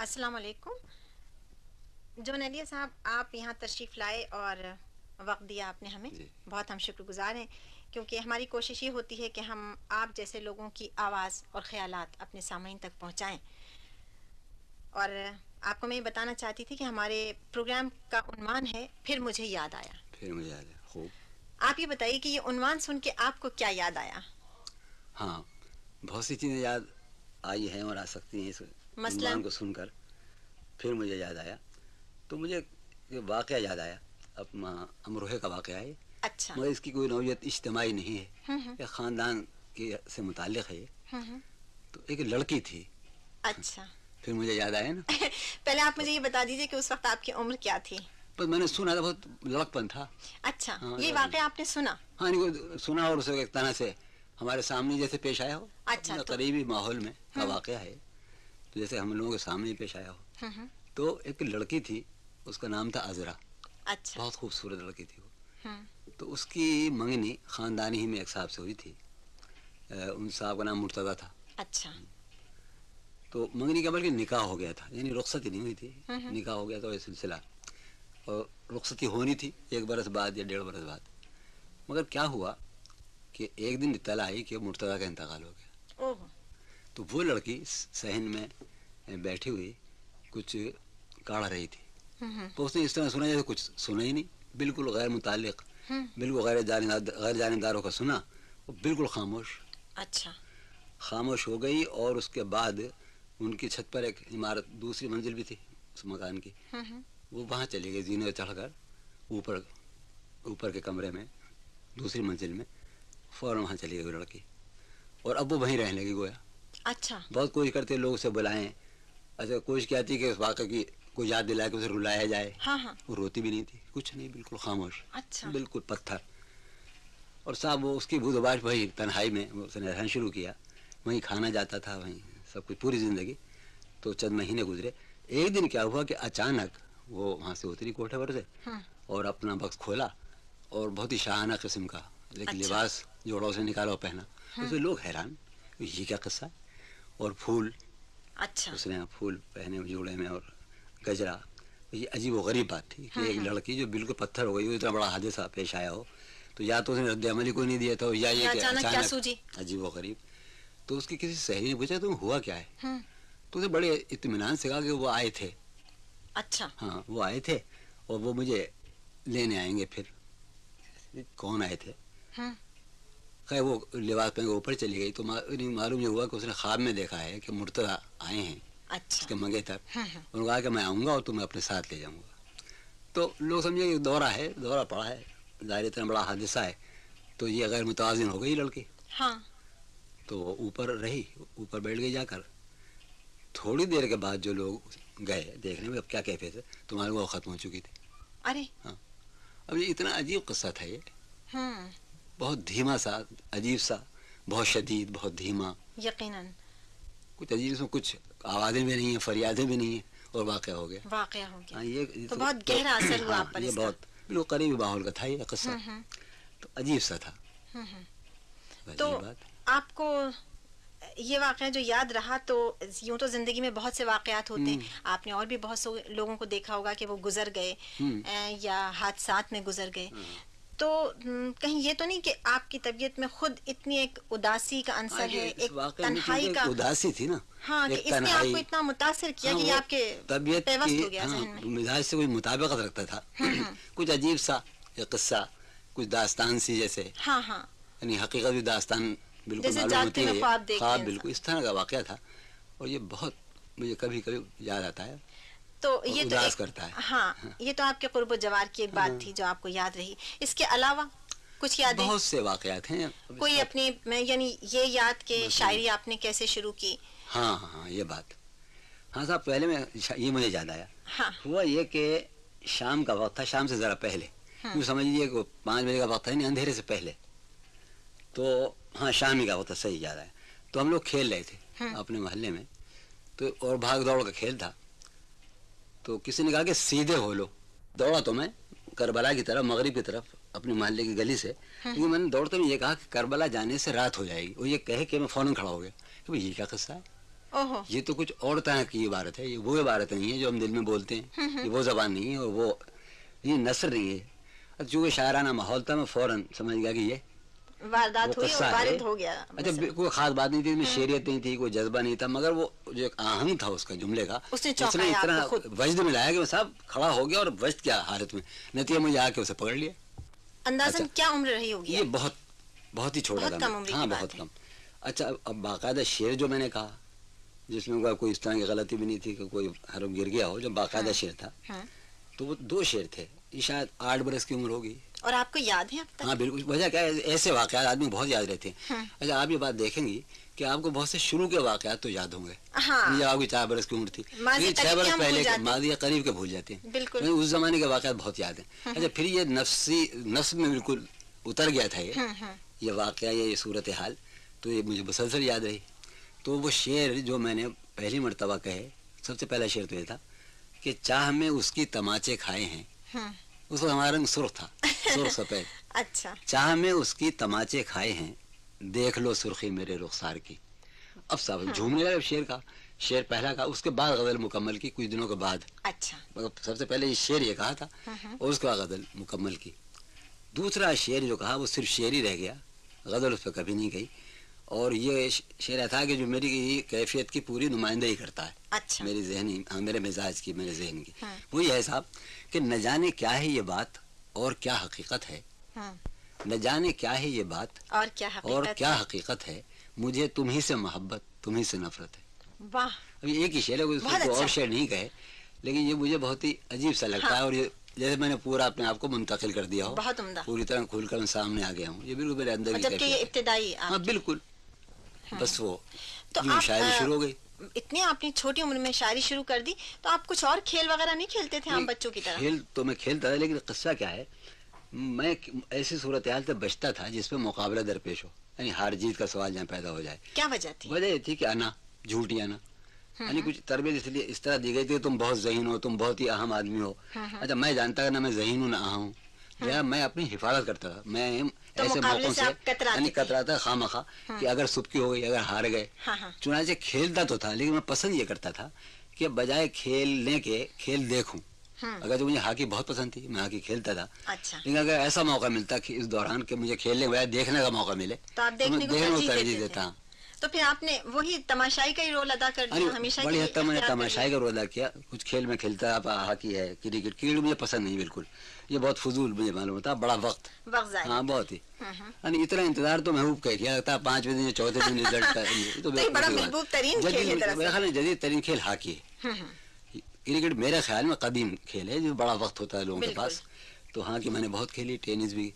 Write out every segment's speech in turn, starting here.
السلام علیکم. جون علیہ صاحب، آپ یہاں تشریف لائے اور وقت دیا آپ نے ہمیں، بہت ہم شکر گزار ہیں، کیونکہ ہماری کوشش یہ ہوتی ہے کہ ہم آپ جیسے لوگوں کی آواز اور خیالات اپنے سامعین تک پہنچائیں. اور آپ کو میں یہ بتانا چاہتی تھی کہ ہمارے پروگرام کا عنوان ہے پھر مجھے یاد آیا. پھر مجھے یاد ہے. خوب. آپ یہ بتائیے کہ یہ عنوان سن کے آپ کو کیا یاد آیا؟ ہاں، بہت سی چیزیں یاد آئی ہیں اور آ سکتی ہیں اس عنوان کو سن کر. پھر مجھے یاد آیا تو مجھے واقعہ یاد آیا، اپنا امروہے کا واقعہ ہے. اچھا. مگر اس کی کوئی نوعیت اجتماعی نہیں ہے، یہ خاندان کے سے متعلق ہے. تو ایک لڑکی تھی. اچھا. پھر مجھے یاد آیا نا. پہلے آپ مجھے یہ بتا دیجیے کہ اس وقت آپ کی عمر کیا تھی؟ بس میں نے سنا تھا، بہت لڑکپن تھا. اچھا. یہ واقعہ آپ نے سنا؟ ہاں، سنا اور اسے ایک طرح سے ہمارے سامنے جیسے پیش آیا ہو. اچھا. قریبی ماحول میں کا واقعہ ہے، تو جیسے ہم لوگوں کے سامنے پیش آیا ہو. تو ایک لڑکی تھی، اس کا نام تھا عذرا. اچھا. بہت خوبصورت لڑکی تھی وہ. تو اس کی منگنی خاندانی ہی میں ایک صاحب سے ہوئی تھی. ان صاحب کا نام مرتضیٰ تھا. اچھا. تو منگنی کا بلکہ نکاح ہو گیا تھا، یعنی رخصتی نہیں ہوئی تھی، نکاح ہو گیا تھا. یہ سلسلہ اور رخصتی ہونی تھی 1 برس بعد یا 1.5 برس بعد. مگر کیا ہوا کہ ایک دن اطلاع آئی کہ مرتضیٰ کا انتقال ہو گیا. تو وہ لڑکی صحن میں بیٹھی ہوئی کچھ کاڑھ رہی تھی. تو اس نے اس طرح سنا جیسے کچھ سنا ہی نہیں، بالکل غیر متعلق، بالکل غیر جانبداروں کا سنا، وہ بالکل خاموش. اچھا. خاموش ہو گئی. اور اس کے بعد ان کی چھت پر ایک عمارت، دوسری منزل بھی تھی اس مکان کی، وہ وہاں چلی گئی زینے چڑھ کر اوپر کے کمرے میں، دوسری منزل میں فوراً وہاں چلی گئی وہ لڑکی. اور اب وہ وہیں رہنے لگی گویا. اچھا. بہت کوشش کرتے لوگ اسے بلائیں. اچھا، کوشش کیا تھی کہ اس واقعہ کی کوئی یاد دلائے کہ اسے رلایا جائے. وہ روتی بھی نہیں تھی، کچھ نہیں، بالکل خاموش. اچھا. بالکل پتھر. اور صاحب وہ اس کی بودباش وہی تنہائی میں اس نے رہنا شروع کیا. وہیں کھانا جاتا تھا، وہیں سب کچھ پوری زندگی. تو چند مہینے گزرے. ایک دن کیا ہوا کہ اچانک وہ وہاں سے اتری کوٹھے پر سے اور اپنا بکس کھولا اور بہت ہی شاہانہ قسم کا لیکن لباس جوڑوں سے نکالا اور پہنا. اس میں لوگ حیران، یہ کیا قصہ ہے. اور پھول، اس نے پھول پہنے جوڑے میں اور گجرا. یہ عجیب و غریب بات تھی کہ ایک لڑکی جو بالکل پتھر ہو گئی، وہ اتنا بڑا حادثہ پیش آیا ہو. تو یا تو اس نے رد عملی کو نہیں دیا تھا، یا یہ کہ اچانک عجیب و غریب. تو اس کی کسی سہیلی نے پوچھا تم ہوا کیا ہے. تو اسے بڑے اطمینان سے کہا کہ وہ آئے تھے. اچھا. ہاں، وہ آئے تھے اور وہ مجھے لینے آئیں گے. پھر کون آئے تھے؟ خیر وہ لباس پہن کے اوپر چلی گئی. تو معلوم یہ ہوا کہ اس نے خواب میں دیکھا ہے کہ مرتضیٰ آئے ہیں اس کے منگیتر. انہوں نے کہا کہ میں آؤں گا اور تمہیں اپنے ساتھ لے جاؤں گا. تو لوگ سمجھے کہ دورہ پڑا ہے، ظاہر اتنا بڑا حادثہ ہے، تو یہ غیر متوازن ہو گئی لڑکی. تو وہ اوپر رہی، اوپر بیٹھ گئی جا کر. تھوڑی دیر کے بعد جو لوگ گئے دیکھنے میں اب کیا کیفیت ہے، تمہاری وہ ختم ہو چکی تھی. ارے ہاں. اب یہ اتنا عجیب قصہ تھا، یہ بہت دھیما سا، عجیب سا، بہت شدید، بہت دھیما. یقیناً کچھ عجیب، اس میں کچھ آوازیں بھی نہیں ہیں، فریادیں بھی نہیں ہیں، اور واقعہ ہو گیا. یہ تو بہت گہرا اثر ہوا آپ پر. یہ بہت بالکل قریبی ماحول کا تھا یہ قصہ. تو عجیب سا تھا. تو آپ کو یہ واقعہ جو یاد رہا، تو یوں تو زندگی میں بہت سے واقعات ہوتے ہیں، آپ نے اور بھی بہت سے لوگوں کو دیکھا ہوگا کہ وہ گزر گئے یا حادثات میں گزر گئے. تو کہیں یہ تو نہیں کہ آپ کی طبیعت میں خود اتنی ایک اداسی کا عنصر ہے، ایک تنہائی کا؟ اداسی تھی نا. ہاں، کہ اس نے آپ کو اتنا متاثر کیا کہ آپ کے طبیعت پیوست ہو گیا ذہن میں. مزاج سے کوئی مطابقت رکھتا تھا. کچھ عجیب سا یہ قصہ، کچھ داستان سی جیسے. ہاں ہاں، یعنی حقیقت بھی داستان بالکل معلوم ہوتی ہے. خواب بالکل اس طرح کا واقعہ تھا. اور یہ بہت مجھے کبھی کبھی یاد آتا ہے، تو یہ اداس کرتا ہے. ہاں، یہ تو آپ کے قرب و جوار کی ایک بات تھی جو آپ کو یاد رہی. اس کے علاوہ کچھ یاد ہے؟ بہت سے واقعات ہیں. کوئی اپنی یعنی یہ یاد کہ شاعری آپ نے کیسے شروع کی؟ ہاں ہاں، یہ بات. ہاں صاحب، پہلے میں یہ مجھے یاد آیا. ہوا یہ کہ شام کا وقت تھا، شام سے ذرا پہلے، یوں سمجھ لیجیے کہ 5 بجے کا وقت تھا، اندھیرے سے پہلے. تو ہاں، شام ہی کا وقت تھا، صحیح یاد آیا. تو ہم لوگ کھیل رہے تھے اپنے محلے میں، تو اور بھاگ دوڑ کا کھیل تھا. تو کسی نے کہا کہ سیدھے ہو لو. دوڑا تو میں کربلا کی طرف، مغرب کی طرف، اپنے محلے کی گلی سے. کیونکہ میں نے دوڑتے میں یہ کہا کہ کربلا جانے سے رات ہو جائے گی. وہ یہ کہے کہ میں فوراً کھڑا ہو گیا کہ یہ کیا قصہ ہے. یہ تو کچھ اور طرح کی عبارت ہے, یہ وہ عبارت نہیں ہے جو ہم دل میں بولتے ہیں, یہ وہ زبان نہیں ہے, اور وہ یہ نثر نہیں ہے. چونکہ شاعرانہ ماحول تھا, میں فوراً سمجھ گیا کہ یہ واردات ہوئی اور وارد ہو گیا. اچھا کوئی خاص بات نہیں تھی, شعریت نہیں تھی, کوئی جذبہ نہیں تھا, مگر وہ جو ایک آہنگ تھا اس کا جملے کا, اس نے اتنا وجد میں لایا کہ وہ صاحب کھڑا ہو گیا, اور وجد کیا حالت میں, نتیجہ مجھے آ کے اسے پکڑ لیا. اندازاً کیا عمر رہی ہوگی؟ یہ بہت ہی چھوٹا تھا, ہاں بہت کم. اچھا اب باقاعدہ شعر جو میں نے کہا, جس میں کوئی اس طرح کی غلطی بھی نہیں تھی کہ کوئی حرف گر گیا ہو, جو باقاعدہ شعر تھا, تو وہ 2 شعر تھے. یہ شاید 8 برس کی عمر ہوگی. اور آپ کو یاد ہے اب تک؟ ہاں بالکل. وجہ کیا ہے, ایسے واقعات آدمی بہت یاد رہتے ہیں. اچھا آپ یہ بات دیکھیں گی کہ آپ کو بہت سے شروع کے واقعات تو یاد ہوں گے, جب آپ کی 4 برس کی عمر تھی, 6 برس پہلے کے ماضی قریب کے بھول جاتے ہیں, اس زمانے کے واقعات بہت یاد ہیں. اچھا پھر یہ نفس میں بالکل اتر گیا تھا یہ واقعہ, یہ صورتحال, تو یہ مجھے مسلسل یاد رہی. تو وہ شعر جو میں نے پہلی مرتبہ کہے, سب سے پہلا شعر تو یہ تھا کہ چاہ میں اس کی تماچے کھائے ہیں. اس وقت ہمارا رنگ سرخ تھا, سرخ سفید. اچھا. چاہ میں اس کی تماچے کھائے ہیں, دیکھ لو سرخی میرے رخسار کی. اب صاحب جھومنے لگا شعر کا, شعر پہلا کا, اس کے بعد غزل مکمل کی کچھ دنوں کے بعد. اچھا. سب سے پہلے یہ شعر یہ کہا تھا, اور اس کے بعد غزل مکمل کی. دوسرا شعر جو کہا وہ صرف شعر ہی رہ گیا, غزل اس پہ کبھی نہیں گئی. اور یہ شعر تھا کہ جو میری کیفیت کی پوری نمائندگی کرتا ہے. اچھا. میری ذہنی, میرے مزاج کی, میرے ذہن کی. وہ یہ ہے صاحب کہ نہ جانے کیا ہے یہ بات اور کیا حقیقت ہے, نہ جانے کیا ہے یہ بات اور کیا حقیقت ہے, مجھے تم ہی سے محبت, تم ہی سے نفرت ہے. واہ. ابھی ایک ہی شعر ہے, کوئی اور شعر نہیں کہے, لیکن یہ مجھے بہت ہی عجیب سا لگتا ہے. اور یہ جیسے میں نے پورا اپنے آپ کو منتقل کر دیا ہو, بہت عمدہ, پوری طرح کھل کر سامنے آ گیا ہوں. یہ بالکل میرے اندر جب کہ یہ ابتدائی. ہاں بالکل. بس وہ تو شاعری شروع ہو گئی. اتنی آپ نے چھوٹی عمر میں شاعری شروع کر دی, تو آپ کچھ اور کھیل وغیرہ نہیں کھیلتے تھے عام بچوں کی طرح؟ کھیل تو میں کھیلتا تھا, لیکن قصہ کیا ہے, میں ایسی صورتحال سے بچتا تھا جس میں مقابلہ درپیش ہو, یعنی ہار جیت کا سوال جہاں پیدا ہو جائے. کیا وجہ تھی؟ وجہ یہ تھی کہ آنا, جھوٹی آنا, یعنی کچھ تربیت اس لیے اس طرح دی گئی تھی تم بہت ذہین ہو, تم بہت ہی اہم آدمی ہو. اچھا میں جانتا نہ میں ذہین ہوں نہ اہم ہوں, میں اپنی حفاظت کرتا تھا. میں ایسے موقعوں سے یعنی کتراتا خواہ مخواہ کہ اگر سبکی ہو گئی, اگر ہار گئے. چنانچہ کھیلتا تو تھا, لیکن میں پسند یہ کرتا تھا کہ بجائے کھیلنے کے کھیل دیکھوں. اگر تو مجھے ہاکی بہت پسند تھی, میں ہاکی کھیلتا تھا. لیکن اگر ایسا موقع ملتا کہ اس دوران کہ مجھے کھیلنے کے بجائے دیکھنے کا موقع ملے تو میں دیکھنے کو ترجیح دیتا. تو پھر آپ نے وہی تماشائی کا ہی رول ادا کر دیا ہمیشہ؟ بڑی حد تک میں نے تماشائی کا رول ادا کیا. کچھ کھیل میں کھیلتا, ہاکی ہے, کرکٹ مجھے پسند نہیں بالکل, یہ بہت فضول مجھے معلوم ہوتا, بڑا وقت. ہاں بہت ہی, یعنی اتنا انتظار تو محبوب کا کیا لگتا ہے, 5ویں دن یا 4تھے دن رزلٹ کا. جدید ترین کھیل ہاکی ہے. کرکٹ میرے خیال میں قدیم کھیل ہے, جو بڑا وقت ہوتا ہے لوگوں کے پاس. تو ہاکی میں نے بہت کھیلی, ٹینس بھی,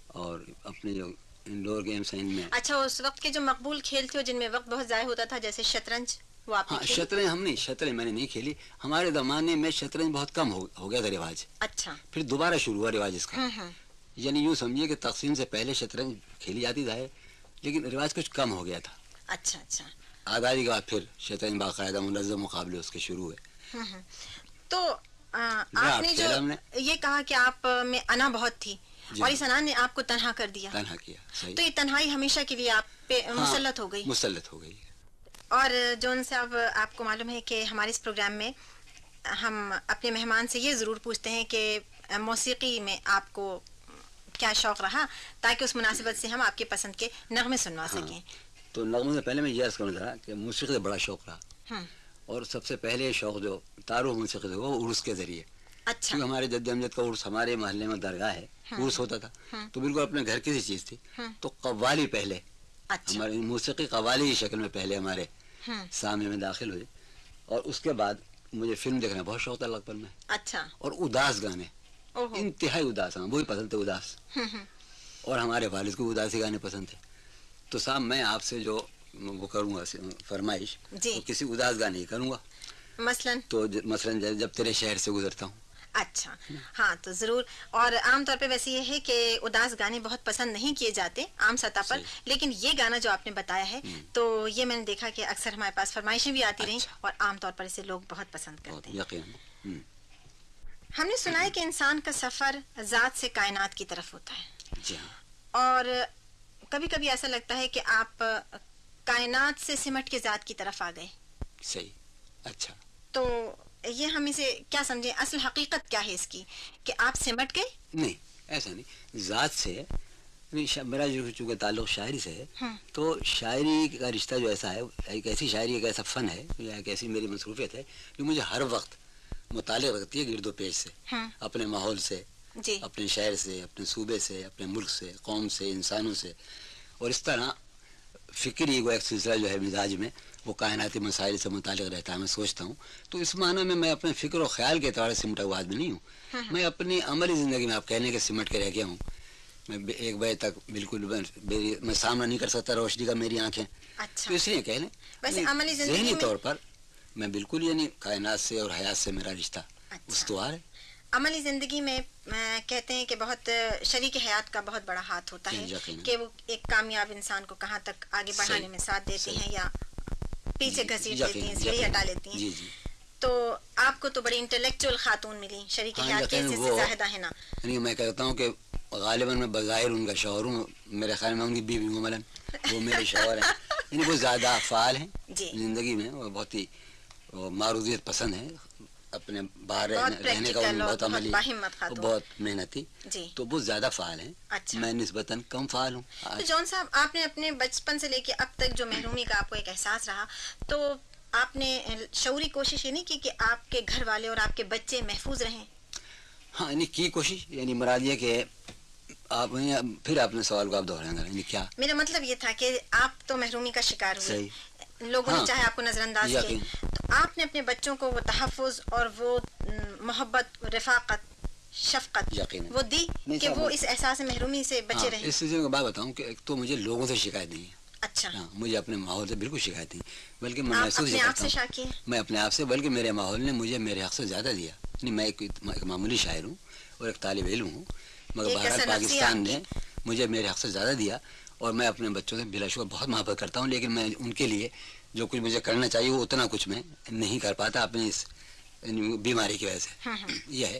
اور اپنے جو انڈور گیمز ہیں ان میں. اچھا اس وقت کے جو مقبول کھیل تھے جن میں وقت بہت ضائع ہوتا تھا, جیسے شطرنج, وہ آپ نے کھیلی؟ شطرنج ہم نہیں, شطرنج میں نے نہیں کھیلی. ہمارے زمانے میں شطرنج بہت کم ہو گیا تھا رواج. اچھا. پھر دوبارہ شروع ہوا رواج اس کا. یعنی یوں سمجھیے کہ تقسیم سے پہلے شطرنج کھیلی جاتی تھا, لیکن رواج کچھ کم ہو گیا تھا. اچھا اچھا. آزادی کے بعد پھر شطرنج باقاعدہ منظم مقابلے اس کے شروع ہوئے. تو آپ نے جو یہ کہا کہ آپ میں انا بہت تھی, اور اس انا نے آپ کو تنہا کر دیا, تنہا کیا. تو یہ تنہائی ہمیشہ کے لیے آپ پہ مسلط ہو گئی. مسلط ہو گئی. اور جو ان سے اب آپ کو معلوم ہے کہ ہمارے اس پروگرام میں ہم اپنے مہمان سے یہ ضرور پوچھتے ہیں کہ موسیقی میں آپ کو کیا شوق رہا, تاکہ اس مناسبت سے ہم آپ کے پسند کے نغمے سنوا سکیں. تو نغمے سے پہلے میں یہ عرض کرنا چاہ رہا کہ موسیقی سے بڑا شوق رہا, اور سب سے پہلے شوق جو تعارف موسیقی سے ہوا وہ عرس کے ذریعے. اچھا. کیونکہ ہمارے جد امجد کا عرس, ہمارے محلے میں درگاہ ہے, عرس ہوتا تھا, تو بالکل اپنے گھر کی سی چیز تھی. تو قوالی پہلے, ہماری موسیقی قوالی کی شکل میں پہلے ہمارے سامنے میں داخل ہوئی, اور اس کے بعد مجھے فلم دیکھنا بہت شوق تھا لگ پن میں. اچھا. اور اداس گانے, انتہائی اداس, وہی پسند تھے اداس, اور ہمارے والد کو اداسی گانے پسند تھے. تو صاحب میں آپ سے جو وہ کروں گا فرمائش, تو کسی اداس گانے ہی کروں گا. مثلاً جب تیرے شہر سے گزرتا ہوں. اچھا ہاں تو ضرور. اور عام طور پہ ویسے یہ ہے کہ اداس گانے بہت پسند نہیں کیے جاتے عام سطح پر, لیکن یہ گانا جو آپ نے بتایا ہے تو یہ میں نے دیکھا کہ اکثر ہمارے پاس فرمائشیں بھی آتی رہیں, اور عام طور پر اسے لوگ بہت پسند کرتے ہیں. یقین. ہم نے سنا ہے کہ انسان کا سفر ذات سے کائنات کی طرف ہوتا ہے. جی ہاں. اور کبھی کبھی ایسا لگتا ہے کہ آپ کائنات سے سمٹ کے ذات کی طرف آ گئے. صحیح. اچھا تو یہ ہم اسے کیا سمجھیں، اصل حقیقت کیا ہے اس کی کہ آپ سمٹ گئے؟ نہیں ایسا نہیں، ذات سے میرا جو چونکہ تعلق شاعری سے ہے تو شاعری کا رشتہ جو ایسا ہے، ایک ایسی شاعری ایک ایسا فن ہے یا ایک ایسی میری مصروفیت ہے جو مجھے ہر وقت متعلق رکھتی ہے گرد و پیش سے، اپنے ماحول سے، جی اپنے شہر سے، اپنے صوبے سے، اپنے ملک سے، قوم سے، انسانوں سے. اور اس طرح فکری ایک سلسلہ جو ہے مزاج میں وہ کائناتی مسائل سے متعلق رہتا ہے. میں سوچتا ہوں تو اس معنی میں میں اپنے فکر و خیال کے اعتبار سے سمٹا ہوا آدمی نہیں ہوں. میں اپنی عملی زندگی میں آپ کہنے کے سمٹ کے رہ گیا ہوں. میں 1 بجے تک بالکل میں سامنا نہیں کر سکتا روشنی کا میری آنکھیں. اچھا. تو اس لیے کہہ لیں ویسے عملی زندگی ذہنی میں طور پر میں بالکل یعنی کائنات سے اور حیات سے میرا رشتہ استوار ہے. عملی زندگی میں کہتے ہیں کہ بہت شریک حیات کا بہت بڑا ہاتھ ہوتا ہے کہ وہ ایک کامیاب انسان کو کہاں تک آگے بڑھانے میں ساتھ دیتے ہیں یا پیچھے گھسیٹ دیتی ہیں، سیڑھی ہٹا لیتی ہیں. تو آپ کو تو بڑی انٹلیکچوئل خاتون ملی، شریک حیات کے حیثیت سے زاہدہ ہے نا. یعنی میں کہتا ہوں کہ غالباً میں بظاہر ان کا شوہر ہوں، میرے خیال میں ان کی بیوی ہوں ملن، وہ میرے شوہر ہیں. یعنی وہ زیادہ فعال ہیں زندگی میں، وہ بہت ہی معروضیت پسند ہیں، اپنے باہر رہنے کا بہت عملی، بہت محنتی، تو وہ زیادہ فعال ہیں. میں نسبتاً کم فعال ہوں. تو جون صاحب آپ نے اپنے بچپن سے لے کے اب تک جو محرومی کا آپ کو ایک احساس رہا، تو آپ نے شعوری کوشش یہ نہیں کی کہ آپ کے گھر والے اور آپ کے بچے محفوظ رہیں؟ ہاں یعنی کی کوشش، یعنی مراد یہ کہ آپ پھر آپ نے سوال کو آپ دہرائیں گے. یعنی کیا میرا مطلب یہ تھا کہ آپ تو محرومی کا شکار ہوئے، لوگوں نے چاہے آپ کو نظر انداز کیا، تو آپ نے اپنے بچوں کو وہ تحفظ اور وہ محبت، رفاقت، شفقت وہ دی کہ وہ اس احساس محرومی سے بچے رہیں؟ اس سلسلے میں بات بتاؤں کہ ایک تو مجھے لوگوں سے شکایت نہیں ہے. اچھا. مجھے اپنے ماحول سے بالکل شکایت نہیں، بلکہ میں محسوس اپنے آپ سے شاکی ہیں؟ میں اپنے آپ سے، بلکہ میرے ماحول نے مجھے میرے حق سے زیادہ دیا. یعنی میں ایک معمولی شاعر ہوں اور ایک طالب علم ہوں، مگر بہرحال پاکستان نے مجھے میرے حق سے زیادہ دیا اور میں اپنے بچوں سے بلا شبہ بہت محبت کرتا ہوں. لیکن میں ان کے لیے جو کچھ مجھے کرنا چاہیے وہ اتنا کچھ میں نہیں کر پاتا اپنی اس بیماری کی وجہ سے. یہ ہے.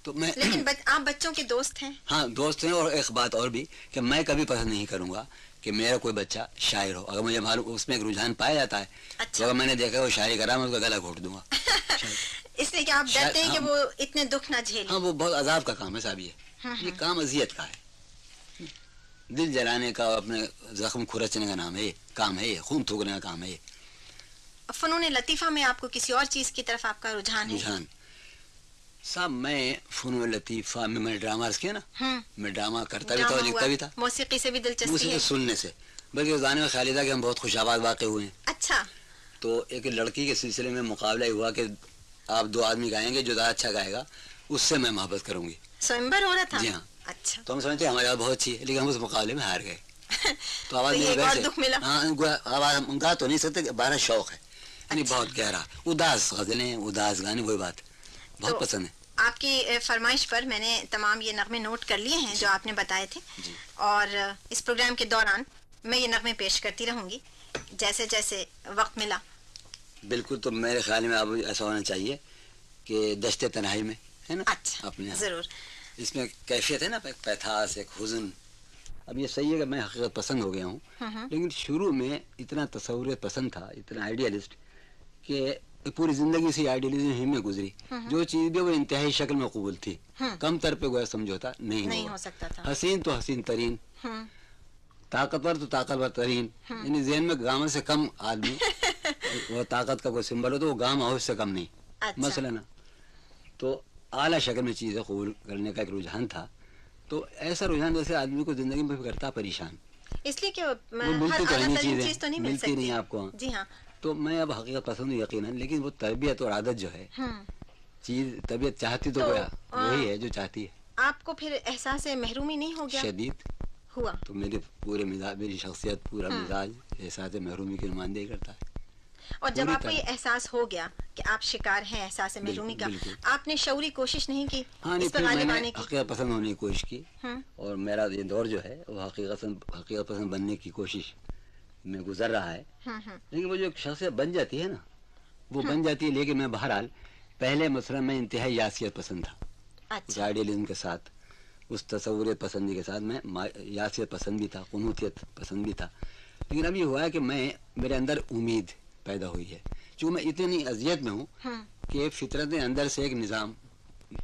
تو میں لیکن آپ بچوں کے دوست ہیں؟ ہاں دوست ہیں. اور ایک بات اور بھی کہ میں کبھی پسند نہیں کروں گا کہ میرا کوئی بچہ شاعر ہو. اگر مجھے معلوم اس میں ایک رجحان پایا جاتا ہے تو اگر میں نے دیکھا وہ شاعری کرا میں اس کا گلا گھونٹ دوں گا. اس لیے کہ آپ ڈرتے ہیں کہ وہ اتنے دکھ نہ جھیلیں. ہاں وہ بہت عذاب کا کام ہے صاحب. یہ کام اذیت کا ہے، دل جلانے کا، اپنے زخم کھرچنے کا نام ہے، کام ہے، خون تھوکنے کا کام ہے. فنون لطیفہ میں آپ کو کسی اور چیز کی طرف آپ کا رجحان ہے؟ رجحان صاحب میں فنون لطیفہ میں ڈرامہ کیا نا، میں ڈرامہ کرتا بھی تھا اور لکھتا بھی تھا. موسیقی سے بھی دلچسپی ہے؟ موسیقی سننے سے، بلکہ اس زمانے میں خیال تھا کہ ہم بہت خوش آباد واقع ہوئے ہیں. اچھا. تو ایک لڑکی کے سلسلے میں مقابلہ ہوا کہ آپ 2 آدمی گائیں گے، جو زیادہ اچھا گائے گا اس سے میں محبت کروں گی. سوئمبر ہو رہا تھا؟ جی ہاں. اچھا. تو ہم سمجھتے ہیں ہماری آواز بہت اچھی ہے لیکن ہم اس مقابلے میں ہار گئے. تو آواز آواز ہم گا تو نہیں سکتے، بارہ شوق ہے، یعنی بہت گہرا. اداس غزلیں، اداس گانے، وہی بات بہت پسند ہے. آپ کی فرمائش پر میں نے تمام یہ نغمے نوٹ کر لیے ہیں جو آپ نے بتائے تھے، اور اس پروگرام کے دوران میں یہ نغمے پیش کرتی رہوں گی جیسے جیسے وقت ملا. بالکل. تو میرے خیال میں اب ایسا ہونا چاہیے کہ دشت تنہائی میں ہے نا. اچھا اپنے ضرور. اس میں کیفیت ہے نا، ایک پیتھاس، ایک حزن. اب یہ صحیح ہے کہ میں حقیقت پسند ہو گیا ہوں، لیکن شروع میں اتنا تصوریت پسند تھا، اتنا آئیڈیالسٹ، کہ پوری زندگی سے آئیڈیالزم ہی میں گزری. جو چیز بھی وہ انتہائی شکل میں قبول تھی، کم تر پہ گویا سمجھوتا نہیں ہو سکتا تھا. حسین تو حسین ترین، طاقتور تو طاقتور ترین. یعنی ذہن میں گامر سے کم آدمی وہ طاقت کا کوئی سمبل ہو تو وہ گام اور اس سے کم نہیں. مثلا نا تو اعلیٰ شکل میں چیزیں قبول کرنے کا ایک رجحان تھا. تو ایسا رجحان جیسے آدمی کو زندگی میں کرتا پریشان، اس لیے کہ چیز تو نہیں ملتی نہیں آپ کو. جی ہاں. تو میں اب حقیقت پسند ہوں یقیناً، لیکن وہ تربیت اور عادت جو ہے، چیز طبیعت چاہتی تو گویا وہی ہے جو چاہتی ہے. آپ کو پھر احساس محرومی نہیں ہو گیا؟ شدید ہوا. تو میرے پورے مزاج، میری شخصیت، پورا مزاج احساس محرومی کی نمائندگی کرتا ہے. اور جب آپ کو یہ احساس ہو گیا کہ آپ شکار ہیں احساس محرومی کا، آپ نے شعوری کوشش نہیں کی اس پر غالب آنے کی؟ حقیقت پسند ہونے کی کوشش کی، اور میرا یہ دور جو ہے وہ حقیقت پسند بننے کی کوشش میں گزر رہا ہے. لیکن وہ جو شخصیت بن جاتی ہے نا، وہ بن جاتی ہے. لیکن میں بہرحال پہلے مثلا میں انتہائی یاسیت پسند تھا، اس آئیڈیلزم کے ساتھ، اس تصوریت پسندی کے ساتھ میں یاسیت پسند بھی تھا، قنوتیت پسند بھی تھا. لیکن اب یہ ہوا ہے کہ میرے اندر امید پیدا ہوئی ہے چونکہ میں اتنی اذیت میں ہوں کہ فطرت نے اندر سے ایک نظام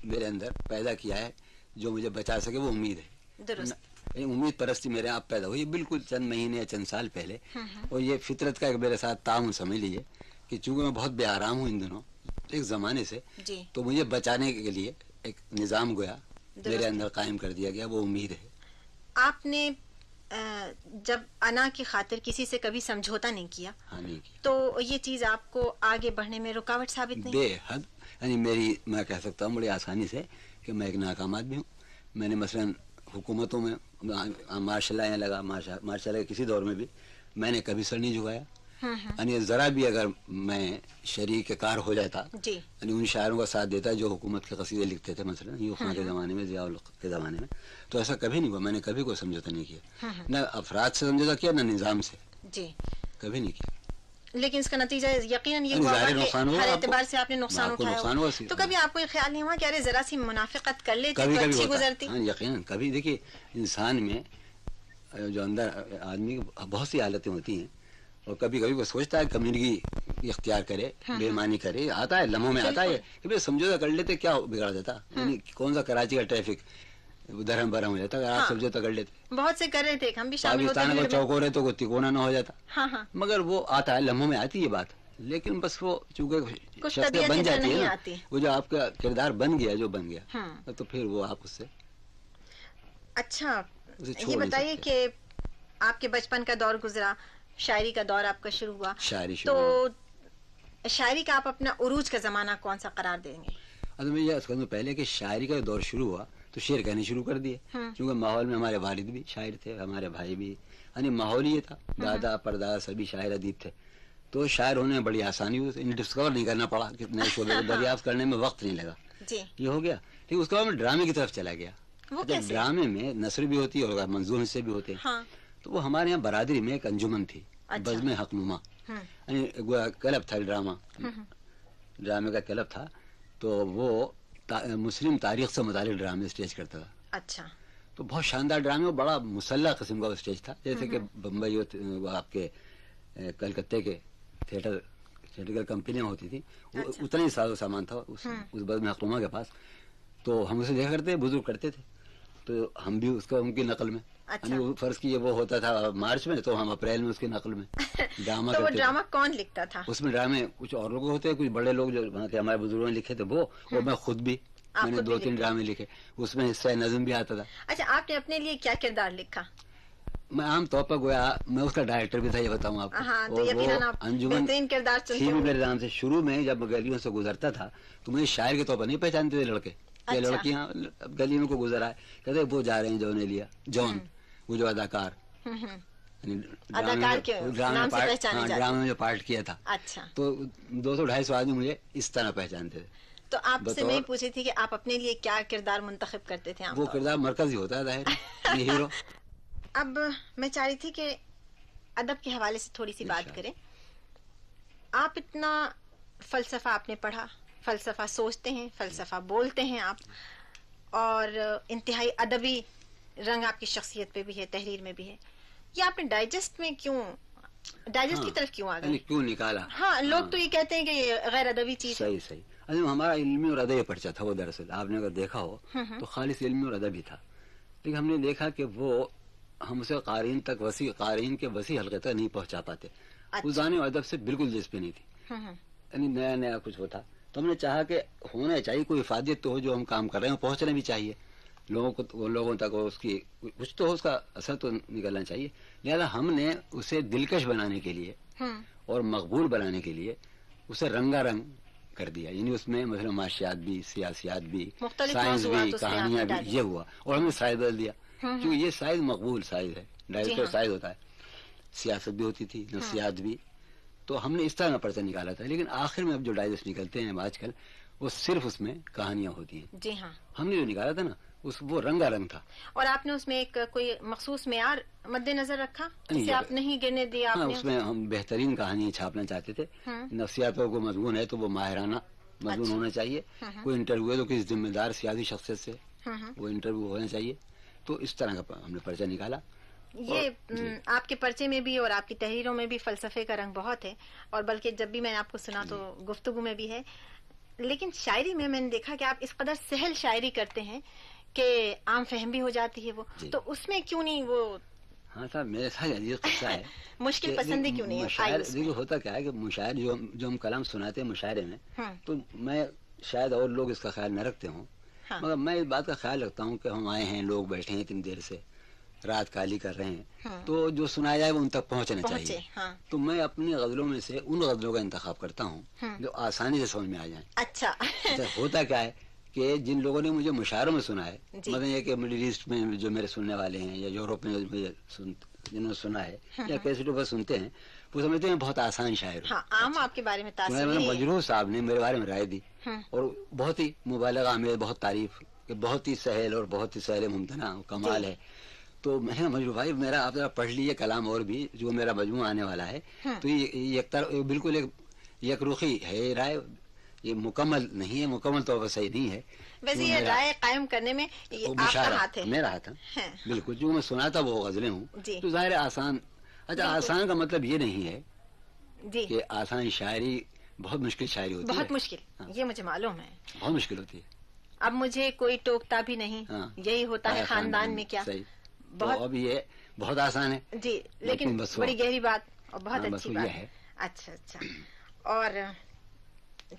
میرے اندر پیدا کیا ہے جو مجھے بچا سکے، وہ امید ہے. درست. امید پرستی میرے آپ پیدا ہوئی بالکل چند مہینے یا چند سال پہلے، اور یہ فطرت کا ایک میرے ساتھ تعاون سمجھ لیجیے کہ چونکہ میں بہت بے آرام ہوں ان دنوں ایک زمانے سے، تو مجھے بچانے کے لیے ایک نظام گویا میرے اندر قائم کر دیا گیا، وہ امید ہے. آپ نے جب انا کی خاطر کسی سے کبھی سمجھوتا نہیں کیا، نہیں کیا، تو یہ چیز آپ کو آگے بڑھنے میں رکاوٹ ثابت نہیں؟ بے حد، یعنی میری میں کہہ سکتا ہوں بڑی آسانی سے کہ میں ایک ناکام آدمی ہوں. میں نے مثلا حکومتوں میں ماشاء اللہ لگا، ماشاء اللہ کسی دور میں بھی میں نے کبھی سر نہیں جھکایا. یعنی ذرا بھی اگر میں شریک کار ہو جاتا، یعنی ان شاعروں کا ساتھ دیتا جو حکومت کے قصیدے لکھتے تھے مثلا یوں خان کے زمانے میں، ضیاء الحق کے زمانے میں، تو ایسا کبھی نہیں ہوا. میں نے کبھی کوئی سمجھوتا نہیں کیا، نہ افراد سے سمجھوتا کیا، نہ نظام سے، کبھی نہیں کیا. لیکن اس کا نتیجہ یقیناً یہ ہوا کہ ہر اعتبار سے آپ نے نقصان اٹھایا. تو کبھی آپ کو یہ خیال نہیں ہوا کہ ارے ذرا سی منافقت کر لیتے تو اچھی گزرتی؟ یقیناً کبھی. دیکھیے انسان میں جو اندر آدمی بہت سی حالتیں ہوتی ہیں، اور کبھی کبھی وہ سوچتا ہے کمیونگی اختیار کرے، بے ایمانی کرے، آتا ہے لمحوں میں، آتا ہے کہ بھائی سمجھوتا کر لیتے کیا بگڑ جاتا. یعنی کون سا کراچی کا ٹریفک درہم برہم ہو جاتا اگر آپ سمجھوتا کر لیتے. بہت سے کر رہے تھے، ہم بھی شامل ہوتے ہیں. پاکستان کا چوک ہو رہے تو کوئی تکونا نہ ہو جاتا. مگر وہ آتا ہے لمحوں میں، آتی ہے بات. لیکن بس وہ چونکہ شخصیت بن جاتی ہے نا، وہ جو آپ کا کردار بن گیا، جو بن گیا، تو پھر وہ آپ اس سے. اچھا یہ بتائیے کہ آپ کے بچپن کا دور گزرا، شاعری کا دور آپ کا شروع ہوا، تو شاعری کا آپ اپنا عروج کا زمانہ کون سا قرار دیں گے؟ میں یہ عرض کروں پہلے کہ شاعری کا دور شروع ہوا تو شعر کہنے شروع کر دیے، کیونکہ ماحول میں ہمارے والد بھی شاعر تھے، ہمارے بھائی بھی، یعنی ماحول یہ تھا، دادا پردادا سبھی شاعر ادیب تھے، تو شاعر ہونے میں بڑی آسانی ہوئی. انہیں ڈسکور نہیں کرنا پڑا، کتنے شعبے کو دریافت کرنے میں وقت نہیں لگا. یہ ہو گیا. ٹھیک، اس کے بعد میں ڈرامے کی طرف چلا گیا. ڈرامے میں نثر بھی ہوتی ہے اور منظور حصے بھی ہوتے ہیں. تو وہ ہمارے یہاں برادری میں ایک انجمن تھی، بزم حق نما، یعنی کلب تھا ڈرامے کا کلب تھا. تو وہ مسلم تاریخ سے متعلق ڈرامے اسٹیج کرتا تھا. اچھا. تو بہت شاندار ڈرامے، بڑا مسلح قسم کا اسٹیج تھا، جیسے کہ بمبئی آپ کے کلکتے کے تھیٹر کمپنیاں ہوتی تھی، اتنا ہی ساز و سامان تھا اس بزم حق نما کے پاس. تو ہم اسے دیکھا کرتے، بزرگ کرتے تھے، تو ہم بھی اس کا ان کی نقل میں، فرض کیجیے وہ ہوتا تھا مارچ میں تو ہم اپریل میں اس کی نقل میں ڈرامہ کرتے. ڈرامہ کون لکھتا تھا؟ اس میں ڈرامے کچھ اور لوگ ہوتے ہیں، کچھ بڑے لوگ جو وہاں کے ہمارے بزرگوں نے لکھے تھے وہ، اور میں خود بھی، میں نے 2-3 ڈرامے لکھے، اس میں حصہ نظم بھی آتا تھا. اچھا آپ نے اپنے لیے کیا کردار لکھا؟ میں عام طور پر گویا میں اس کا ڈائریکٹر بھی تھا، یہ بتاؤں آپ کو. اور وہ انجمن تھی میرے نام سے. شروع میں جب گلیوں سے گزرتا تھا تو مجھے شاعر کے طور پر نہیں پہچانتے تھے لڑکے، یہ لڑکیاں گلیوں کو گزر آئے، کہتے وہ جا رہے ہیں جون لیا، جون وہ جو اداکار ڈرامے میں جو پارٹ کیا تھا. تو 200-250 آدمی مجھے اس طرح پہچانتے تھے. تو آپ سے میں پوچھی تھی کہ آپ اپنے لیے کیا کردار منتخب کرتے تھے؟ وہ کردار مرکزی ہوتا ہے ظاہر، یہ ہیرو. اب میں چاہ رہی تھی کہ ادب کے حوالے سے تھوڑی سی بات کریں. آپ اتنا فلسفہ آپ نے پڑھا، فلسفہ سوچتے ہیں، فلسفہ بولتے ہیں آپ، اور انتہائی ادبی رنگ آپ کی شخصیت پہ بھی ہے، تحریر میں بھی ہے. یہ آپ نے ڈائجسٹ میں کیوں، ڈائجسٹ کی طرف کیوں آ گئے؟ کیوں نکالا؟ ہاں لوگ تو یہ کہتے ہیں کہ یہ غیر ادبی چیز ہے. صحیح. ہمارا علمی اور ادبی پرچہ تھا وہ، دراصل آپ نے اگر دیکھا ہو تو خالص علمی اور ادبی تھا. لیکن ہم نے دیکھا کہ وہ ہم اسے قارئین کے وسیع حلقے تک نہیں پہنچا پاتے. اس زانے و ادب سے بالکل دلچسپی نہیں تھی، یعنی نیا کچھ ہوتا. تو ہم نے چاہا کہ ہونا چاہیے، کوئی افادیت تو ہو، جو ہم کام کر رہے ہیں پہنچنا بھی چاہیے لوگوں تک، اس کی کچھ تو اس کا اثر تو نکلنا چاہیے. لہذا ہم نے اسے دلکش بنانے کے لیے اور مقبول بنانے کے لیے اسے رنگا رنگ کر دیا. یعنی اس میں مثلا معاشیات بھی، سیاسیات بھی، سائنس بھی، کہانیاں بھی، یہ ہوا. اور ہم نے سائز بدل دیا، کیونکہ یہ سائز مقبول سائز ہے، ڈائریکٹر سائز ہوتا ہے. سیاست بھی ہوتی تھی، نفسیات بھی. تو ہم نے اس طرح پرچہ نکالا تھا. لیکن آخر میں اب جو ڈائجسٹ نکلتے ہیں آج کل، وہ صرف اس میں کہانیاں ہوتی ہیں. جی ہاں. ہم نے جو نکالا تھا نا وہ رنگا رنگ تھا. اور آپ نے اس میں ایک کوئی مخصوص معیار مد نظر رکھا جسے آپ نہیں گرنے دیا؟ اس میں ہم بہترین کہانی چھاپنا چاہتے تھے. نفسیاتوں کو مضمون ہے تو وہ ماہرانہ مضمون ہونا چاہیے. کوئی انٹرویو ہے تو کسی ذمہ دار سیاسی شخصیت سے وہ انٹرویو ہونا چاہیے. تو اس طرح کا ہم نے پرچہ نکالا. یہ آپ کے پرچے میں بھی اور آپ کی تحریروں میں بھی فلسفے کا رنگ بہت ہے، اور بلکہ جب بھی میں نے آپ کو سنا تو گفتگو میں بھی ہے، لیکن شاعری میں نے دیکھا کہ آپ اس قدر سہل شاعری کرتے ہیں کہ عام فہم بھی ہو جاتی ہے وہ، تو اس میں کیوں نہیں وہ ہاں صاحب میرے ساتھ عجیب قصہ ہے مشکل پسندی کیوں نہیں ہے؟ دیکھو ہوتا کیا ہے کہ مشاعر جو ہم کلام سناتے ہیں مشاعرے میں، تو میں شاید اور لوگ اس کا خیال نہ رکھتے ہوں، مگر میں اس بات کا خیال رکھتا ہوں کہ ہم آئے ہیں، لوگ بیٹھے ہیں اتنی دیر سے، رات کالی کر رہے ہیں، تو جو سنایا جائے وہ ان تک پہنچنا چاہیے. تو میں اپنی غزلوں میں سے ان غزلوں کا انتخاب کرتا ہوں جو آسانی سے سمجھ میں آ جائیں. اچھا ہوتا کیا ہے کہ جن لوگوں نے مجھے مشاعروں میں سنا ہے، مطلب یہ کہ مڈل ایسٹ میں جو میرے سننے والے ہیں یا یورپ میں جنہوں نے سنا ہے یا کیسٹوں پر سنتے ہیں، وہ سمجھتے ہیں بہت آسان شاعر. عام آپ کے بارے میں تاثر مجروح صاحب نے میرے بارے میں رائے دی اور بہت ہی مبالغہ میں بہت تعریف کہ بہت ہی سہل اور بہت ہی سہل ممتنع کمال ہے. تو میں نے مجروح بھائی میرا آپ ذرا پڑھ لیجیے کلام اور بھی جو میرا مجموعہ آنے والا ہے، تو یہ بالکل ایک یک رخی ہے یہ رائے، یہ مکمل نہیں ہے، مکمل طور پر صحیح نہیں ہے. ویسے یہ رائے قائم کرنے میں آپ کا ہاتھ ہے، میرا ہاتھ ہے بالکل. جو میں سنا تھا وہ غزلیں ہوں تو ظاہر آسان. اچھا آسان کا مطلب یہ نہیں ہے کہ آسان شاعری بہت مشکل شاعری ہوتی ہے، بہت مشکل، یہ مجھے معلوم ہے، بہت مشکل ہوتی ہے. اب مجھے کوئی ٹوکتا بھی نہیں، یہی ہوتا ہے خاندان میں کیا. بہت اب یہ بہت آسان ہے جی، لیکن بڑی گہری بات اور بہت اچھی بات ہے. اچھا اچھا. اور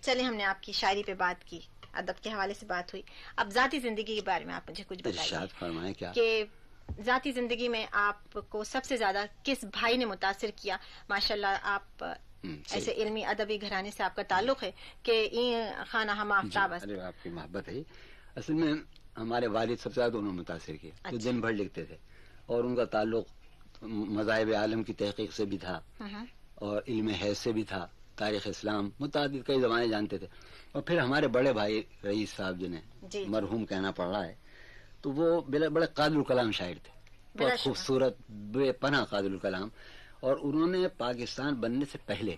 چلے ہم نے آپ کی شاعری پہ بات کی، ادب کے حوالے سے بات ہوئی، اب ذاتی زندگی کے بارے میں آپ مجھے کچھ بتائیے کہ ذاتی زندگی میں آپ کو سب سے زیادہ کس بھائی نے متاثر کیا؟ ماشاءاللہ آپ ایسے علمی ادبی گھرانے سے آپ کا تعلق ہے کہ خانہ ہم آفتاب. آپ کی محبت ہے. اصل میں ہمارے والد سب سے زیادہ انہوں نے متاثر کیا، جو دن بھر لکھتے تھے اور ان کا تعلق مذاہب عالم کی تحقیق سے بھی تھا اور علم حیض سے بھی تھا، تاریخ اسلام متعدد کئی زبانیں جانتے تھے. اور پھر ہمارے بڑے بھائی رئیس صاحب جنہیں مرحوم کہنا پڑ رہا ہے، تو وہ بڑے قادر الکلام شاعر تھے، بہت خوبصورت بے پناہ قادر الکلام. اور انہوں نے پاکستان بننے سے پہلے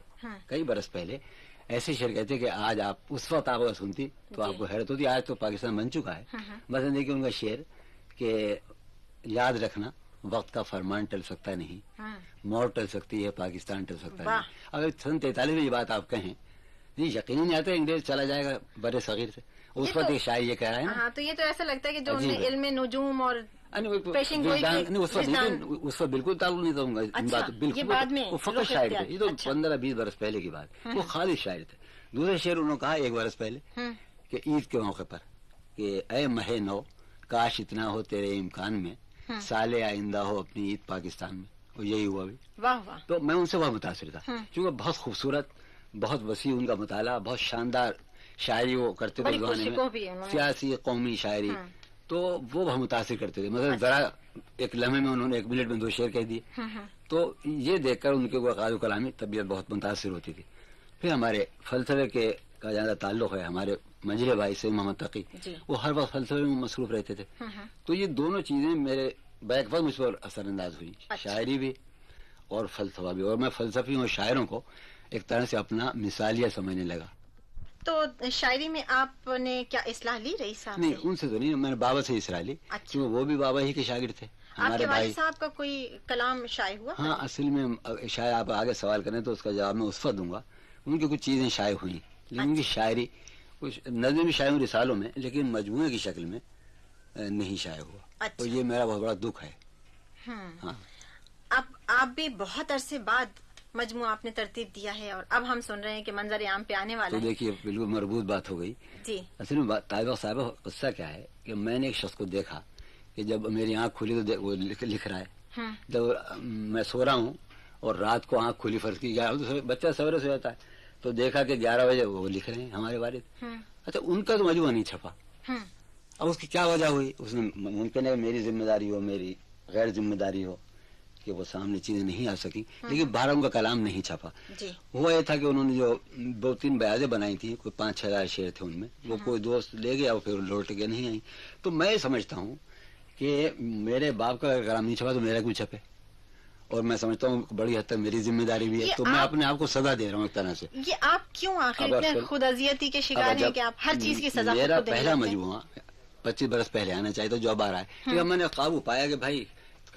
کئی برس پہلے ایسے شعر کہتے کہ آج آپ اس وقت آپ سنتی تو آپ کو حیرت ہوتی، آج تو پاکستان بن چکا ہے. مثلا دیکھیے ان کا شعر کہ یاد رکھنا وقت کا فرمان ٹل سکتا نہیں، موت ٹل سکتی ہے پاکستان ٹل سکتا نہیں. اگر سن 43 میں یہ بات آپ کہیں، نہیں یقین نہیں آتا انگریز چلا جائے گا بر صغیر سے، اس وقت ایک شاعر یہ کہہ رہا ہے نا. تو یہ تو ایسا لگتا ہے کہ جو علم نجوم اور اس وقت بالکل تعلق نہیں دوں گا ان بات، بالکل وہ فقط شاعر تھے. یہ تو 15-20 برس پہلے کی بات، وہ خالص شاعر تھے. دوسرے شعر انہوں نے کہا 1 برس پہلے کہ عید کے موقع پر کہ اے مہ نو کاش اتنا ہو تیرے امکان میں، سال آئندہ ہو اپنی عید پاکستان میں. اور یہی ہوا بھی. تو میں ان سے بہت متاثر تھا کیونکہ بہت خوبصورت، بہت وسیع ان کا مطالعہ، بہت شاندار شاعری وہ کرتے تھے زمانے میں، سیاسی قومی شاعری. تو وہ بہت متاثر کرتے تھے. مطلب ذرا ایک لمحے میں انہوں نے 1 منٹ میں 2 شعر کہہ دیے. تو یہ دیکھ کر ان کے قادر کلامی طبیعت بہت متاثر ہوتی تھی. پھر ہمارے فلسفے کے کا زیادہ تعلق ہے، ہمارے منجلے بھائی سے محمد تقی، وہ ہر وقت فلسفے میں مصروف رہتے تھے. تو یہ دونوں چیزیں میرے بیک وقت مجھ پر اثر انداز ہوئی، شاعری بھی اور فلسفہ بھی. اور میں فلسفیوں اور شاعروں کو ایک طرح سے اپنا مثالیہ سمجھنے لگا. تو شاعری میں آپ نے کیا اصلاح لی رئیس صاحب؟ نہیں ان سے تو نہیں، میں نے بابا سے اصلاح لی کیونکہ وہ بھی بابا ہی کے شاگرد تھے. آپ کے والد صاحب کا کوئی کلام شائع ہوا؟ ہاں اصل میں شاید آپ آگے سوال کریں تو اس کا جواب میں اس وقت دوں گا. ان کی کچھ چیزیں شائع ہوئی لیکن ان کی شاعری کچھ نظم شائع ہوئی رسالوں میں، لیکن مجموعے کی شکل میں نہیں شائع ہوا. تو یہ میرا بہت بڑا دکھ ہے. ہاں اب آپ بھی بہت عرصے بعد مجموعہ آپ نے ترتیب دیا ہے اور اب ہم سن رہے ہیں کہ منظر عام پہ آنے والا ہے. تو دیکھیے بالکل مربوط بات ہو گئی. جی اصل میں طالبہ صاحبہ قصہ کیا ہے کہ میں نے ایک شخص کو دیکھا کہ جب میری آنکھ کھلی تو وہ لکھ رہا ہے. جب میں سو رہا ہوں اور رات کو آنکھ کھلی فرض کی 11 بچہ سویرے سے جاتا ہے تو دیکھا کہ 11 بجے وہ لکھ رہے ہیں ہمارے والد. اچھا ان کا تو مجموعہ نہیں چھپا. اب اس کی کیا وجہ ہوئی؟ اس میں ممکن ہے میری ذمہ داری ہو، میری غیر ذمہ داری ہو کہ وہ سامنے چیزیں نہیں آ سکی، لیکن 12 ان کا کلام نہیں چھپا. ہوا یہ تھا کہ انہوں نے جو 2-3 بیاضیں بنائی تھی، کوئی 5-6 ہزار شعر تھے ان میں، وہ کوئی دوست لے گیا اور پھر لوٹ کے نہیں آئی. تو میں سمجھتا ہوں کہ میرے باپ کا کلام نہیں چھپا تو میرا کیوں چھپے، اور میں سمجھتا ہوں بڑی حد تک میری ذمہ داری بھی ہے. تو میں اپنے آپ کو سزا دے رہا ہوں ایک طرح سے. یہ آپ کیوں آخر اتنے خود اذیتی کے شکار ہیں کہ آپ ہر چیز کی سزا؟ میرا پہلا مجموعہ 25 برس پہلے آنا چاہیے تو جو اب آ رہا ہے، کیونکہ میں نے قابو پایا کہ بھائی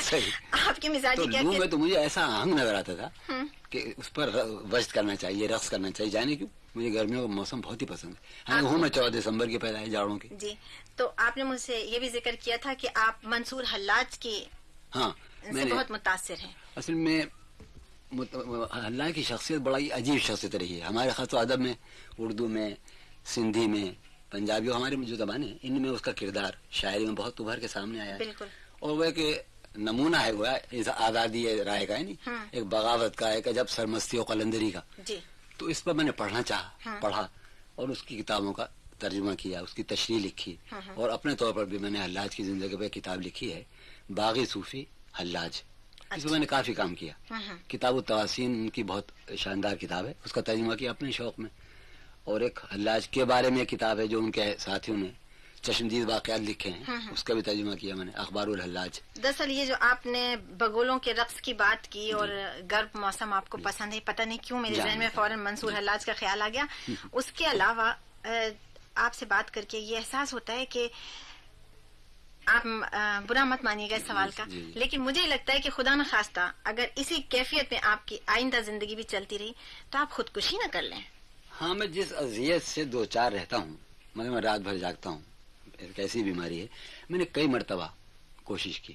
صحیح. آپ کی مزاج تو کیا لو میں تو مجھے ایسا آہنگ نظر آتا تھا کہ اس پر وجد کرنا چاہیے، رقص کرنا چاہیے. جانے کیوں؟ مجھے گرمیوں کا موسم بہت ہی پسند ہے. ہوں میں 14 دسمبر کے پیدا ہے جاڑوں کی. جی. تو آپ نے مجھ سے یہ بھی ذکر کیا تھا کہ آپ منصور حلاج کی ہاں سے بہت متاثر ہیں. اصل میں اللہ کی شخصیت بڑا ہی عجیب شخصیت رہی ہے. ہمارے خط و ادب میں، اردو میں، سندھی میں، پنجابی، ہماری جو زبانیں ہیں ان میں اس کا کردار شاعری میں بہت ابھر کے سامنے آیا ہے. بالکل. اور وہ کہ نمونہ ہے وہ آزادی رائے کا ہے نہیں، ایک بغاوت کا، ایک عجب سرمستی و قلندری کا. جی. تو اس پر میں نے پڑھنا چاہا، پڑھا اور اس کی کتابوں کا ترجمہ کیا، اس کی تشریح لکھی. اور اپنے طور پر بھی میں نے حلاج کی زندگی پہ کتاب لکھی ہے، باغی صوفی حلاج. اس میں میں نے کافی کام کیا. کتاب التواسین ان کی بہت شاندار کتاب ہے، اس کا ترجمہ کیا اپنے شوق میں. اور ایک حلاج کے بارے میں کتاب ہے جو ان کے ساتھیوں نے چشمدید واقعات لکھے ہیں، اس کا بھی ترجمہ کیا میں نے، اخبار الحلاج. دراصل یہ جو آپ نے بگولوں کے رقص کی بات کی اور گرم موسم آپ کو پسند ہے، پتہ نہیں کیوں میرے ذہن میں فوراً منصور حلاج کا خیال آ گیا. اس کے علاوہ آپ سے بات کر کے یہ احساس ہوتا ہے کہ آپ برا مت مانیے گا اس سوال کا، لیکن مجھے لگتا ہے کہ خدا نخواستہ اگر اسی کیفیت میں آپ کی آئندہ زندگی بھی چلتی رہی تو آپ خودکشی نہ کر لیں. ہاں، میں جس اذیت سے دو چار رہتا ہوں، میں رات بھر جاگتا ہوں، ایک ایسی بیماری ہے، میں نے کئی مرتبہ کوشش کی.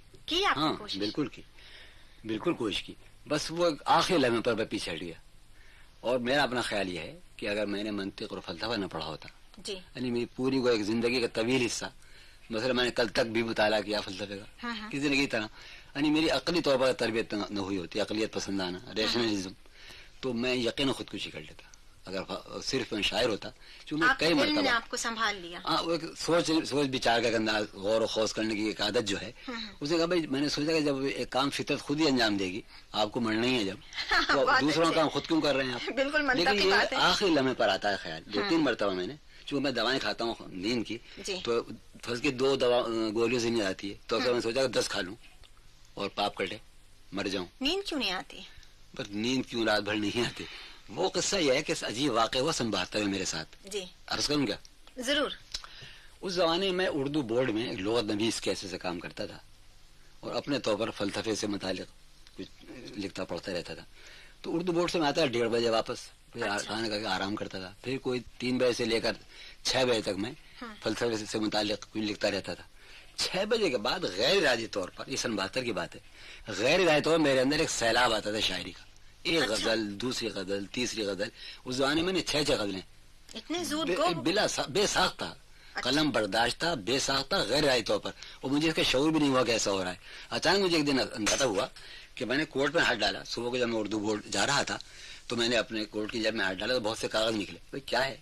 ہاں بالکل کوشش کی، بس وہ آخری لمحے پر میں پیچھے ہٹ گیا. اور میرا اپنا خیال یہ ہے کہ اگر میں نے منطق اور فلسفہ نہ پڑھا ہوتا، یعنی میری پوری کو ایک زندگی کا طویل حصہ، مثلا میں نے کل تک بھی مطالعہ کیا فلسفے کا کسی زندگی کی طرح، یعنی میری عقلی طور پر تربیت نہ ہوئی ہوتی، عقلیت پسندانہ ریشنلزم، تو میں یقیناً خودکشی کر لیتا. اگر صرف میں شاعر ہوتا، چونکہ کئی مرتبہ آپ کو سنبھال لیا. سوچ بچار کا انداز، غور و خوض کرنے کی ایک عادت جو ہے، اسے کہا بھائی میں نے سوچا کہ جب ایک کام فطرت خود ہی انجام دے گی، آپ کو مرنا ہی ہے جب، تو دوسروں کا کام خود کیوں کر رہے ہیں آپ؟ بالکل. لیکن یہ آخری لمحے پر آتا ہے خیال. 2-3 مرتبہ میں نے، چونکہ میں دوائیں کھاتا ہوں نیند کی، تو فرض کی 2 گولیوں سے نیند آتی ہے، تو اگر میں سوچا کہ 10 کھا لوں اور پاپ کٹے مر جاؤں. نیند کیوں نہیں آتی؟ بس نیند کیوں رات بھر نہیں آتی؟ وہ قصہ یہ ہے کہ عجیب واقع ہوا سن 72 میں میرے ساتھ. جی عرض کروں کیا؟ ضرور. اس زمانے میں اردو بورڈ میں ایک لغت نویس کیسے سے کام کرتا تھا اور اپنے طور پر فلسفے سے متعلق کچھ لکھتا پڑھتا رہتا تھا. تو اردو بورڈ سے میں آتا 1:30 بجے واپس، پھر کھانا کھا کے آرام کرتا تھا. پھر کوئی 3 بجے سے لے کر 6 بجے تک میں فلسفے سے متعلق کچھ لکھتا رہتا تھا. 6 بجے کے بعد غیر ارادی طور پر، یہ سن 72 کی بات ہے، غیر ارادی طور پر میرے اندر ایک سیلاب آتا تھا شاعری کا. ایک غزل، دوسری غزل، تیسری غزل. اس زمانے میں نے 6 غزلیں بلا بے ساختہ، قلم برداشت تھا، بے ساختہ، غیر ارادی طور پر، اور مجھے اس کا شعور بھی نہیں ہوا کہ ایسا ہو رہا ہے. اچانک مجھے ایک دن اندازہ ہوا کہ میں نے کوٹ میں ہاتھ ڈالا. صبح کو جب میں اردو بورڈ جا رہا تھا تو میں نے اپنے کوٹ کی جب میں ہاتھ ڈالا تو بہت سے کاغذ نکلے. بھائی کیا ہے؟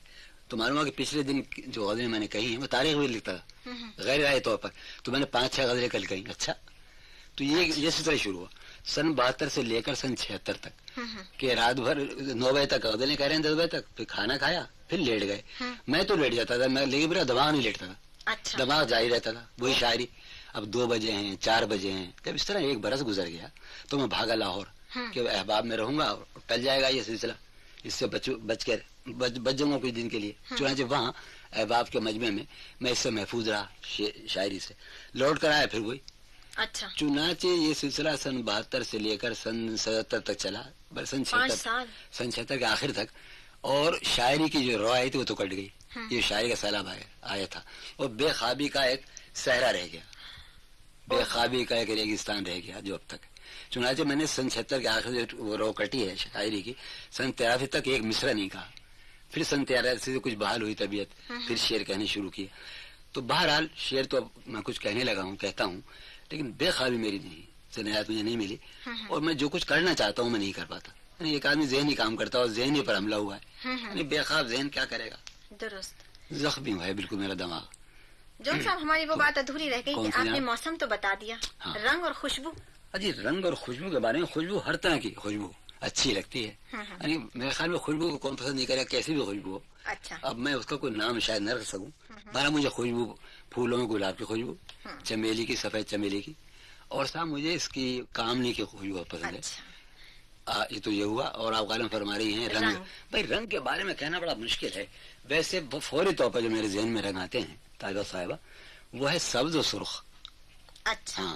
تو معلوم ہوا کہ پچھلے دن جو غزلیں میں نے کہی ہیں وہ تاریخ بھی لکھتا تھا غیر ارادی طور پر. تو میں نے 5-6 غزلیں کل کہیں. اچھا، تو یہ سلسلہ شروع ہوا سن 72 سے لے کر سن 76 تک، کہ رات بھر 9 بجے تک غزلیں کہہ رہے ہیں، 10 بجے تک، پھر کھانا کھایا، پھر لیٹ گئے. میں تو لیٹ جاتا تھا، لیکن میرا دماغ نہیں لیٹتا تھا، دماغ جاری رہتا تھا وہی شاعری. اب 2 بجے ہیں، 4 بجے ہیں. جب اس طرح 1 برس گزر گیا تو میں بھاگا لاہور کہ احباب میں رہوں گا، ٹل جائے گا یہ سلسلہ، اس سے بچ جاؤں گا کچھ دن کے لیے. چنانچہ وہاں احباب کے مجمع میں میں اس سے محفوظ رہا شاعری سے. لوٹ کر آیا پھر وہی. اچھا. چنانچہ یہ سلسلہ سن 72 سے لے کر سن 77 تک چلا، سن 76 کے آخر تک. اور شاعری کی جو روایت تھی وہ تو کٹ گئی. یہ شاعری کا سیلاب آیا تھا اور بے خوابی کا ایک صحرا رہ گیا، بے خوابی کا ایک ریگستان رہ گیا جو اب تک. چنانچہ میں نے سن 76 کے آخر وہ رو کٹی ہے شاعری کی. سن 83 تک ایک مصرع نہیں کہا. پھر سن 83 سے کچھ بحال ہوئی طبیعت، پھر شعر کہنے شروع کیے. تو بہرحال شعر تو اب میں کچھ کہنے لگا ہوں، کہتا ہوں، لیکن بے خوابی میری نہیں، صنعت مجھے نہیں ملی. اور میں جو کچھ کرنا چاہتا ہوں میں نہیں کر پاتا. یعنی ایک آدمی ذہنی کام کرتا ہے اور ذہنی پر حملہ ہوا ہے، یعنی بے خواب ذہن کیا کرے گا؟ درست. زخمی ہوا ہے بالکل میرا دماغ. جون صاحب ہماری وہ بات ادھوری رہ گئی کہ آپ نے موسم تو بتا دیا، رنگ اور خوشبو. جی رنگ اور خوشبو کے بارے میں، خوشبو ہر طرح کی خوشبو اچھی لگتی ہے. یعنی میرے خیال میں خوشبو کو کون پسند نہیں کرے، کیسی بھی خوشبو ہو. اچھا. اب میں اس کا کوئی نام شاید نہ رکھ سکوں. بارہ مجھے خوشبو، پھولوں میں گلاب کی خوشبو، چمیلی کی، سفید چمیلی کی، اور صاحب مجھے اس کی کامنی کی خوشبو پسند ہے. یہ تو یہ ہوا. اور آپ غالب فرما رہی ہیں رنگ. بھائی رنگ کے بارے میں کہنا بڑا مشکل ہے. ویسے فوری طور پر جو میرے ذہن میں رنگ آتے ہیں طالبہ صاحبہ، وہ ہے سبز و سرخ. اچھا.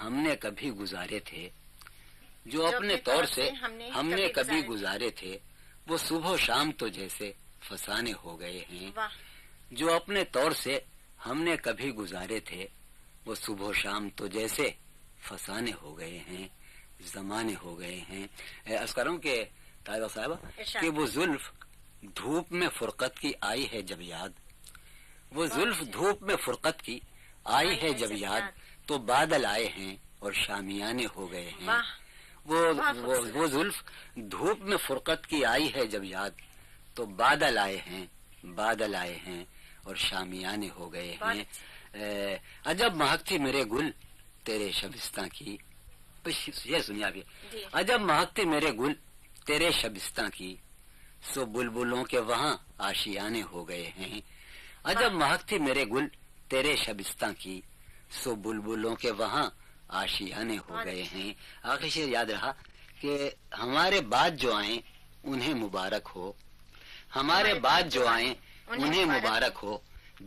ہم نے کبھی گزارے تھے، جو اپنے طور سے ہم نے کبھی گزارے تھے، وہ صبح و شام تو جیسے فسانے ہو گئے ہیں۔ جو اپنے طور سے ہم نے کبھی گزارے تھے، وہ صبح و شام تو جیسے فسانے ہو گئے ہیں، زمانے ہو گئے ہیں۔ عرض کر رہا ہوں کہ طاہرہ صاحبہ کہ وہ زلف دھوپ میں فرقت کی آئی ہے جب یاد، وہ زلف دھوپ میں فرقت کی آئی ہے جب یاد، تو بادل آئے ہیں اور شامیانے ہو گئے ہیں۔ وہ زلف دھوپ میں فرقت کی آئی ہے جب یاد، تو بادل آئے ہیں، بادل آئے ہیں اور شامیانے ہو گئے ہیں۔ عجب مہک تھی میرے گل تیرے شبستاں کی، یہ سنیے آپ، عجب مہک تھی میرے گل تیرے شبستاں کی، سو بلبلوں کے وہاں آشیانے ہو گئے ہیں۔ عجب مہک تھی میرے گل تیرے شبستاں کی، سو بلبلوں کے وہاں آشیانے ہو گئے ہیں۔ آخری شعر یاد رہا کہ ہمارے بعد جو آئیں انہیں مبارک ہو، ہمارے بعد جو آئیں انہیں مبارک ہو،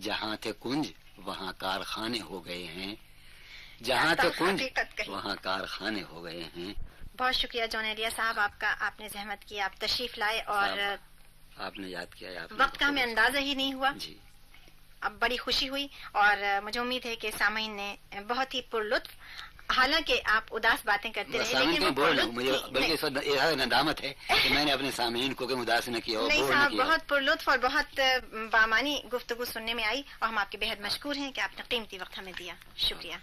جہاں تھے کنج وہاں کارخانے ہو گئے ہیں، جہاں تھے کنج وہاں کارخانے ہو گئے ہیں۔ بہت شکریہ جون ایلیا صاحب آپ کا، آپ نے زحمت کی، آپ تشریف لائے اور آپ نے یاد کیا، وقت کا ہمیں اندازہ ہی نہیں ہوا۔ جی اب بڑی خوشی ہوئی اور مجھے امید ہے کہ سامعین نے بہت ہی پرلطف، حالانکہ آپ اداس باتیں کرتے رہے لیکن مجھے بلکہ اس وقت یہ ندامت ہے کہ میں نے اپنے سامعین کو کہ مداس نہ کیا، نہیں صاحب، بہت پرلطف اور بہت بامانی گفتگو سننے میں آئی اور ہم آپ کے بے حد مشکور ہیں کہ آپ نے قیمتی وقت ہمیں دیا، شکریہ۔